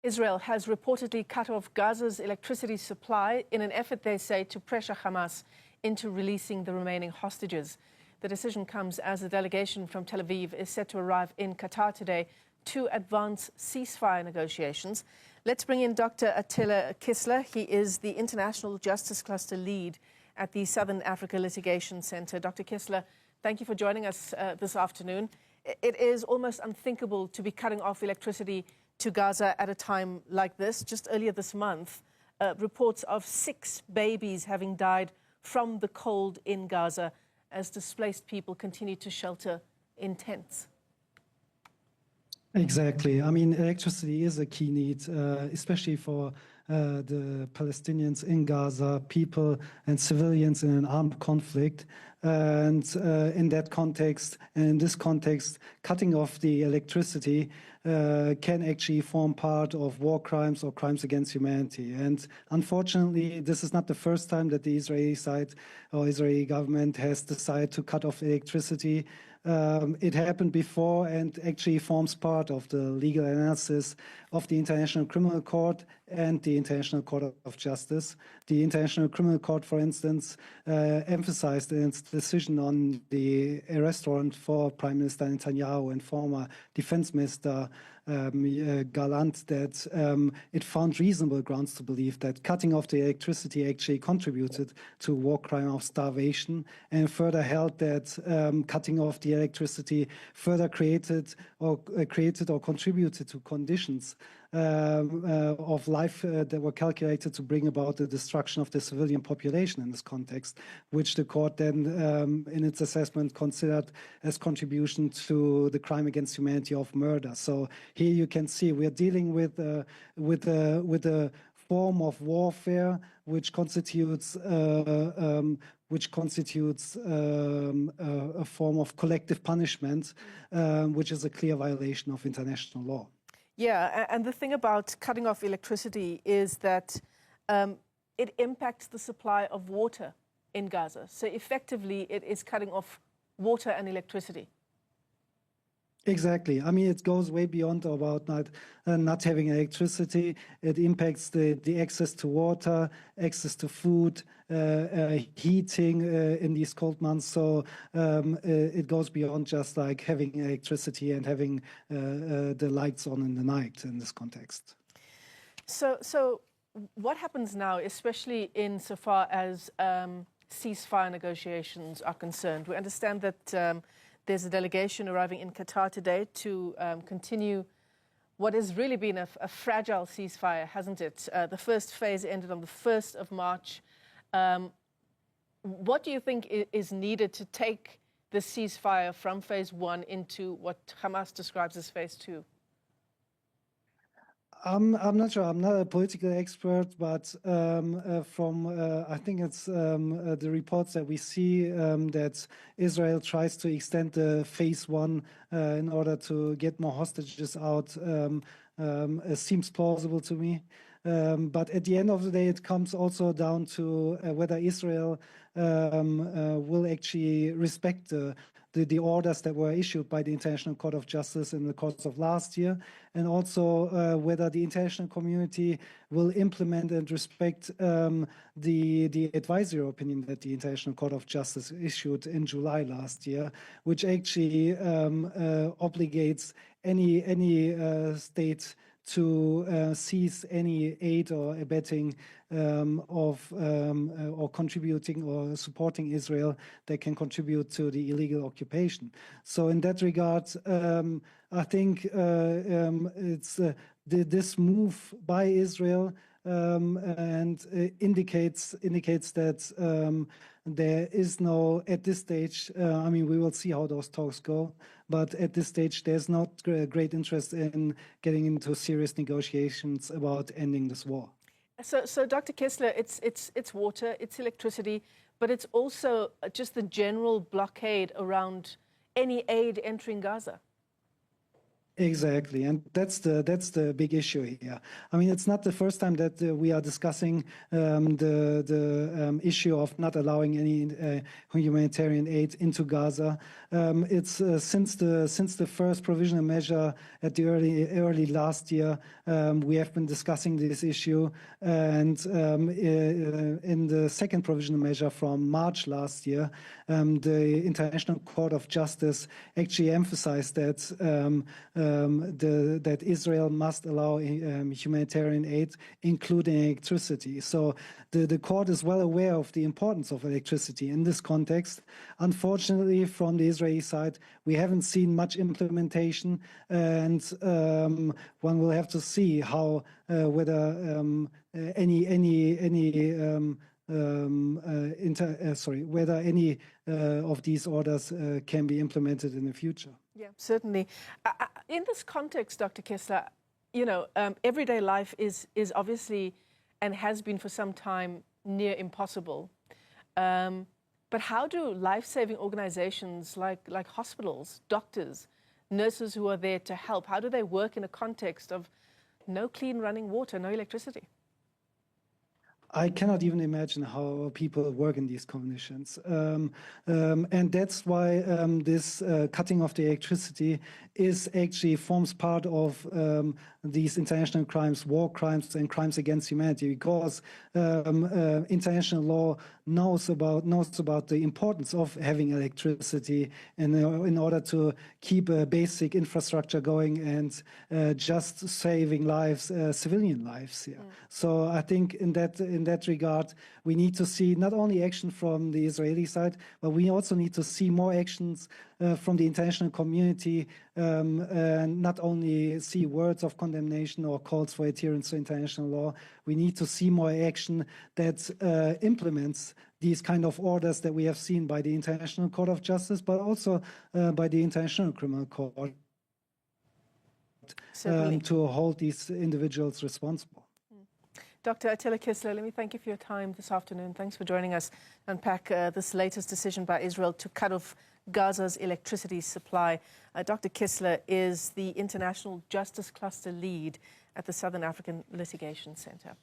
Israel has reportedly cut off Gaza's electricity supply in an effort, they say, to pressure Hamas into releasing the remaining hostages. The decision comes as a delegation from Tel Aviv is set to arrive in Qatar today to advance ceasefire negotiations. Let's bring in Dr. Atilla Kisla. He is the International Justice Cluster lead at the Southern Africa Litigation Center. Dr. Kisla, thank you for joining us this afternoon. It is almost unthinkable to be cutting off electricity to Gaza at a time like this. Just earlier this month, reports of 6 babies having died from the cold in Gaza as displaced people continue to shelter in tents. Exactly. I mean, electricity is a key need, especially for the Palestinians in Gaza, people and civilians in an armed conflict. And in that context, and in this context, cutting off the electricity can actually form part of war crimes or crimes against humanity. And unfortunately, this is not the first time that the Israeli side or Israeli government has decided to cut off electricity. It happened before and actually forms part of the legal analysis of the International Criminal Court and the International Court of Justice. The International Criminal Court, for instance, emphasized in its decision on the arrest warrant for Prime Minister Netanyahu and former Defense Minister Gallant that it found reasonable grounds to believe that cutting off the electricity actually contributed to a war crime of starvation, and further held that cutting off the electricity further created or contributed to conditions of life that were calculated to bring about the destruction of the civilian population in this context, which the court then, in its assessment, considered as contribution to the crime against humanity of murder. So here you can see we are dealing with a form of warfare which constitutes a form of collective punishment, which is a clear violation of international law. Yeah, and the thing about cutting off electricity is that it impacts the supply of water in Gaza. So effectively, it is cutting off water and electricity. Exactly. I mean, it goes way beyond about not having electricity. It impacts the access to water, access to food, heating in these cold months. So it goes beyond just like having electricity and having the lights on in the night in this context. So what happens now, especially insofar as ceasefire negotiations are concerned? We understand that there's a delegation arriving in Qatar today to continue what has really been a fragile ceasefire, hasn't it? The first phase ended on the 1st of March. What do you think is needed to take the ceasefire from phase 1 into what Hamas describes as phase 2? I'm not sure. I'm not a political expert, but from I think it's the reports that we see that Israel tries to extend the phase 1 in order to get more hostages out. It seems plausible to me. But at the end of the day, it comes also down to whether Israel will actually respect the orders that were issued by the International Court of Justice in the course of last year, and also whether the international community will implement and respect the advisory opinion that the International Court of Justice issued in July last year, which actually obligates any state to cease any aid or abetting or contributing or supporting Israel that can contribute to the illegal occupation. So in that regard, I think it's this move by Israel and indicates that there is no, at this stage, I mean, we will see how those talks go, but at this stage, there's not great interest in getting into serious negotiations about ending this war. So Dr. Kisla, it's water, it's electricity, but it's also just the general blockade around any aid entering Gaza. Exactly, and that's the big issue here. I mean, it's not the first time that we are discussing the issue of not allowing any humanitarian aid into Gaza. It's since the first provisional measure at the early last year, we have been discussing this issue, and in the second provisional measure from March last year, the International Court of Justice actually emphasized that. That Israel must allow humanitarian aid, including electricity. So the court is well aware of the importance of electricity in this context. Unfortunately, from the Israeli side, we haven't seen much implementation, and one will have to see how whether whether any of these orders can be implemented in the future. Yeah, certainly. In this context, Dr. Kisla, everyday life is obviously and has been for some time near impossible. But how do life-saving organizations like hospitals, doctors, nurses who are there to help, how do they work in a context of no clean running water, no electricity? I cannot even imagine how people work in these conditions. And that's why this cutting off the electricity forms part of these international crimes, war crimes and crimes against humanity, because international law knows about the importance of having electricity in order to keep a basic infrastructure going and just saving lives, civilian lives here. So I think in that regard, we need to see not only action from the Israeli side, but we also need to see more actions from the international community, and not only see words of condemnation or calls for adherence to international law. We need to see more action that implements these kind of orders that we have seen by the International Court of Justice, but also by the International Criminal Court, to hold these individuals responsible. Dr. Atilla Kisla, let me thank you for your time this afternoon. Thanks for joining us. Unpack this latest decision by Israel to cut off Gaza's electricity supply. Dr. Kisla is the International Justice Cluster Lead at the Southern African Litigation Center.